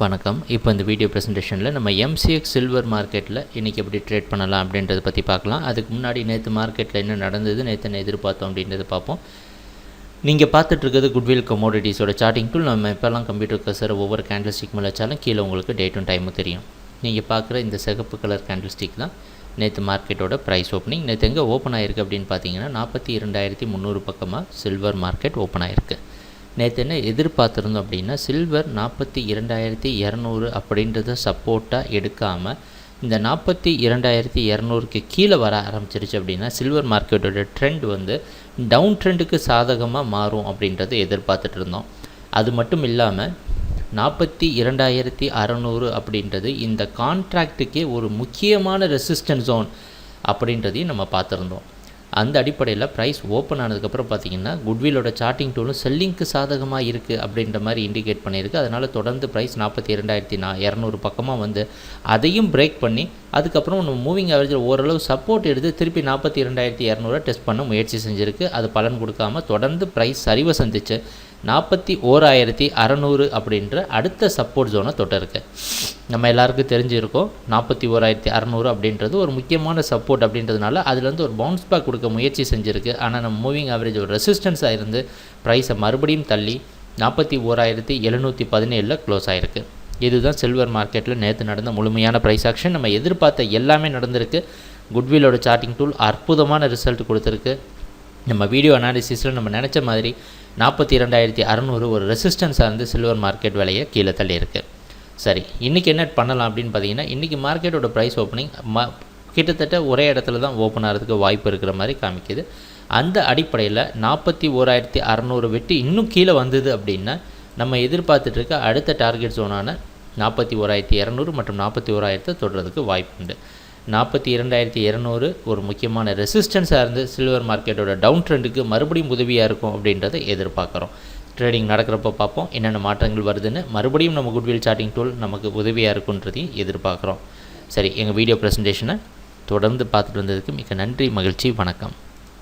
வணக்கம். இப்போ இந்த வீடியோ ப்ரெசன்டேஷனில் நம்ம எம்சிஎக்ஸ் சில்வர் மார்க்கெட்டில் இன்றைக்கி எப்படி ட்ரேட் பண்ணலாம் அப்படின்றத பற்றி பார்க்கலாம். அதுக்கு முன்னாடி நேற்று மார்க்கெட்டில் என்ன நடந்தது, நேற்று என்ன எதிர்பார்த்தோம் அப்படின்றத பார்ப்போம். நீங்கள் பார்த்துட்ருக்கிறது குட்வில் கமோடிட்டிஸோட சார்ட்டிங் டூல். நம்ம இப்போல்லாம் கம்ப்யூட்டர் கர்சரை ஒவ்வொரு கேண்டில் ஸ்டிக் மேலே வச்சாலும் கீழே உங்களுக்கு டேட்டும் டைமும் தெரியும். நீங்கள் பார்க்குற இந்த சிகப்பு கலர் கேண்டில் ஸ்டிக் தான் நேற்று மார்க்கெட்டோட ப்ரைஸ் ஓப்பனிங். நேற்று எங்கே ஓப்பன் ஆகிருக்கு அப்படின்னு பார்த்தீங்கன்னா 42,300 பக்கமாக சில்வர் மார்க்கெட் ஓப்பன் ஆகிருக்கு. நேற்று என்ன எதிர்பார்த்துருந்தோம் அப்படின்னா, சில்வர் 42,200 அப்படின்றத சப்போர்ட்டாக எடுக்காமல் இந்த 42,200க்கு கீழே வர ஆரம்பிச்சிருச்சு அப்படின்னா சில்வர் மார்க்கெட்டோட ட்ரெண்ட் வந்து டவுன் ட்ரெண்டுக்கு சாதகமாக மாறும் அப்படின்றத எதிர்பார்த்துட்டு இருந்தோம். அது மட்டும் இல்லாமல் 42,600 அப்படின்றது இந்த கான்ட்ராக்டுக்கே ஒரு முக்கியமான ரெசிஸ்டன்ஸ் ஜோன் அப்படின்றதையும் நம்ம பார்த்துருந்தோம். அந்த அடிப்படையில் ப்ரைஸ் ஓப்பன் ஆனதுக்கப்புறம் பார்த்திங்கன்னா குட்விலோட சார்ட்டிங் டூலும் செல்லிங்க்கு சாதகமாக இருக்குது அப்படின்ற மாதிரி இண்டிகேட் பண்ணியிருக்கு. அதனால் தொடர்ந்து ப்ரைஸ் 42,200 பக்கமாக வந்து அதையும் பிரேக் பண்ணி அதுக்கப்புறம் நம்ம மூவிங் ஆவரேஜில் ஓரளவு சப்போர்ட் எடுத்து திருப்பி 42,200 டெஸ்ட் பண்ண முயற்சி செஞ்சுருக்கு. அது பலன் கொடுக்காமல் தொடர்ந்து ப்ரைஸ் சரிவை சந்திச்சு 41,600 அப்படின்ற அடுத்த சப்போர்ட் ஜோனை தொட்டிருக்கு. நம்ம எல்லாருக்கும் தெரிஞ்சிருக்கோம் 41,600 அப்படின்றது ஒரு முக்கியமான சப்போர்ட் அப்படின்றதுனால அதுலேருந்து ஒரு பவுன்ஸ் பேக் கொடுக்க முயற்சி செஞ்சுருக்கு. ஆனால் நம்ம மூவிங் ஆவரேஜ் ஒரு ரெசிஸ்டன்ஸாக இருந்து ப்ரைஸை மறுபடியும் தள்ளி 41,717 க்ளோஸ் ஆகிருக்கு. இதுதான் சில்வர் மார்க்கெட்டில் நேற்று நடந்த முழுமையான ப்ரைஸ் ஆக்ஷன். நம்ம எதிர்பார்த்த எல்லாமே நடந்திருக்கு. குட்விலோட சார்ட்டிங் டூல் அற்புதமான ரிசல்ட் கொடுத்துருக்கு. நம்ம வீடியோ அனாலிசிஸில் நம்ம நினச்ச மாதிரி 42,600 ஒரு ரெசிஸ்டன்ஸாக இருந்து சில்வர் மார்க்கெட் விலையை கீழே தள்ளியிருக்கு. சரி, இன்றைக்கி என்ன பண்ணலாம் அப்படின்னு பார்த்தீங்கன்னா, இன்றைக்கி மார்க்கெட்டோட ப்ரைஸ் ஓப்பனிங் கிட்டத்தட்ட ஒரே இடத்துல தான் ஓப்பன் ஆகிறதுக்கு வாய்ப்பு இருக்கிற மாதிரி காமிக்குது. அந்த அடிப்படையில் 41,600 வெட்டி இன்னும் கீழே வந்தது அப்படின்னா நம்ம எதிர்பார்த்துட்டு இருக்க அடுத்த டார்கெட் ஜோனான 41,200 மற்றும் 41,000 தொடுறதுக்கு வாய்ப்பு உண்டு. 42,200 ஒரு முக்கியமான ரெசிஸ்டன்ஸாக இருந்து சில்வர் மார்க்கெட்டோட டவுன் ட்ரெண்டுக்கு மறுபடியும் உதவியாக இருக்கும் அப்படின்றத எதிர்பார்க்குறோம். ட்ரேடிங் நடக்கிறப்ப பார்ப்போம் என்னென்ன மாற்றங்கள் வருதுன்னு. மறுபடியும் நம்ம குட்வில் சார்ட்டிங் டூல் நமக்கு உதவியாக இருக்குன்றதையும் எதிர்பார்க்குறோம். சரி, எங்கள் வீடியோ ப்ரெசன்டேஷனை தொடர்ந்து பார்த்துட்டு வந்ததுக்கு மிக நன்றி, மகிழ்ச்சி, வணக்கம்.